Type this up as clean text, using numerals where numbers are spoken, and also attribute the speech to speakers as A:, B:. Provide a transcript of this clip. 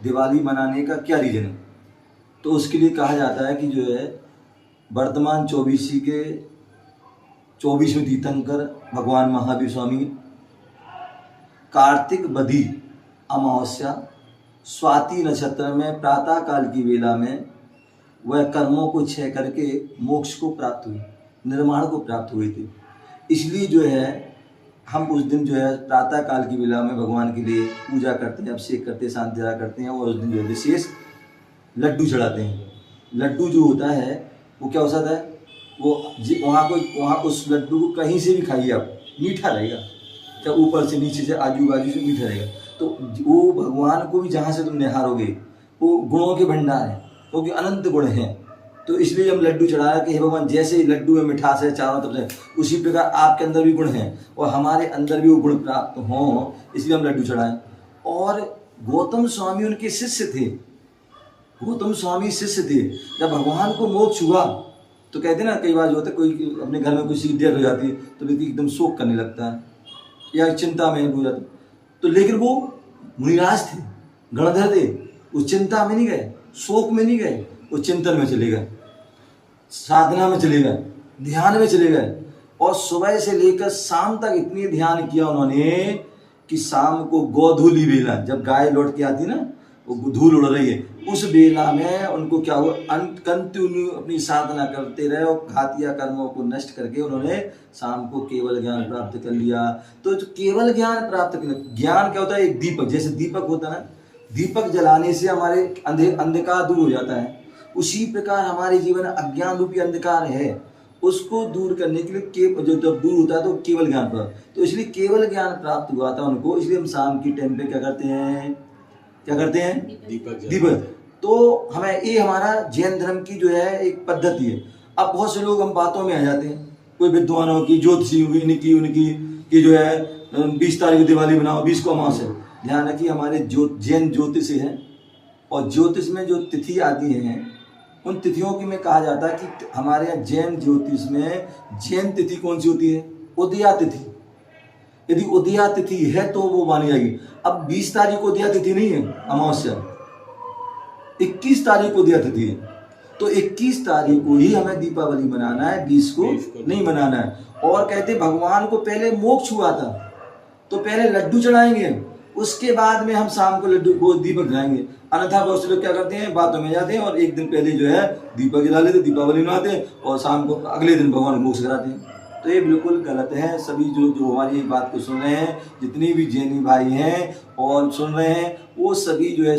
A: दिवाली मनाने का क्या रीज़न है। तो उसके लिए कहा जाता है कि जो है वर्तमान 24 के 24वें तीर्थंकर भगवान महावीर स्वामी कार्तिक बदी अमावस्या स्वाति नक्षत्र में प्रातः काल की वेला में वह कर्मों को क्षय करके मोक्ष को प्राप्त हुई, निर्माण को प्राप्त हुए थे। इसलिए जो है हम उस दिन जो है प्रातः काल की वेला में भगवान के लिए पूजा करते हैं, अभिषेक करते हैं, शांति धारा करते हैं और उस दिन जो है विशेष लड्डू चढ़ाते हैं। लड्डू जो होता है वो क्या हो सकता है, वो वहाँ उस लड्डू को कहीं से भी खाइए आप, मीठा रहेगा, चाहे ऊपर से नीचे से आजू बाजू से मीठा रहेगा। तो वो भगवान को भी जहाँ से तुम निहारोगे वो गुणों के भंडार हैं, क्योंकि अनंत गुण हैं। तो इसलिए हम लड्डू चढ़ाया कि हे भगवान जैसे लड्डू में मिठास है चारों तरफ से, उसी प्रकार आपके अंदर भी गुण हैं और हमारे अंदर भी वो गुण प्राप्त हों, इसलिए हम लड्डू चढ़ाएं। और गौतम स्वामी उनके शिष्य थे, गौतम स्वामी शिष्य थे। जब भगवान को मोक्ष हुआ तो कहते हैं ना, कई बार जो होता है कोई अपने घर में कोई सीढ़ियाँ हो जाती है तो व्यक्ति एकदम शोक करने लगता है या चिंता में हो जाता है। तो लेकिन वो मुनिराज थे, गणधर थे, उस चिंता में नहीं गए, शोक में नहीं गए, वो चिंतन में चले गए, साधना में चले गए, ध्यान में चले गए। और सुबह से लेकर शाम तक इतनी ध्यान किया उन्होंने कि शाम को गोधूली बेला, जब गाय लौट के आती ना, वो धूल उड़ रही है, उस बेला में उनको क्या हुआ, कंटिन्यू अपनी साधना करते रहे और घातिया कर्मों को नष्ट करके उन्होंने शाम को केवल ज्ञान प्राप्त कर लिया। तो जो केवल ज्ञान प्राप्त कर, ज्ञान क्या होता है, एक दीपक, जैसे दीपक होता है ना, दीपक जलाने से हमारे अंधकार दूर हो जाता है, उसी प्रकार हमारे जीवन में अज्ञान रूपी अंधकार है, उसको दूर करने के लिए जब दूर होता है तो केवल ज्ञान प्राप्त। तो इसलिए केवल ज्ञान प्राप्त हुआ था उनको, इसलिए हम शाम की टाइम पे क्या करते हैं, दीपक। तो हमें ये हमारा जैन धर्म की जो है एक पद्धति है। अब बहुत से लोग हम बातों में आ जाते हैं, कोई विद्वानों की, ज्योतिषियों की, इनकी उनकी कि जो है 20 तारीख को दिवाली बनाओ, 20 को अमावस्या। ध्यान रखिए, हमारे जैन ज्योतिष हैं और ज्योतिष में जो तिथि आती हैं उन तिथियों की में कहा जाता है कि हमारे यहाँ जैन ज्योतिष में जैन तिथि कौन सी होती है, उदया तिथि। यदि उदया तिथि है तो वो मानी जाएगी। अब 20 तारीख को उदया तिथि नहीं है, अमावस्या 21 तारीख को उदया तिथि है। तो 21 तारीख को ही हमें दीपावली मनाना है, 20 को नहीं मनाना है। और कहते भगवान को पहले मोक्ष हुआ था तो पहले लड्डू चढ़ाएंगे, उसके बाद में हम शाम को लड्डू को दीपक जलाएंगे। अन्यथा बहुत से लोग क्या करते हैं, बातों में जाते हैं और एक दिन पहले जो है दीपक जला लेते, दीपावली मनाते हैं और शाम को अगले दिन भगवान को मोक्ष कराते हैं। तो ये बिल्कुल गलत है। सभी जो हमारी बात को सुन रहे हैं, जितनी भी जैनी भाई हैं और सुन रहे हैं, वो सभी जो है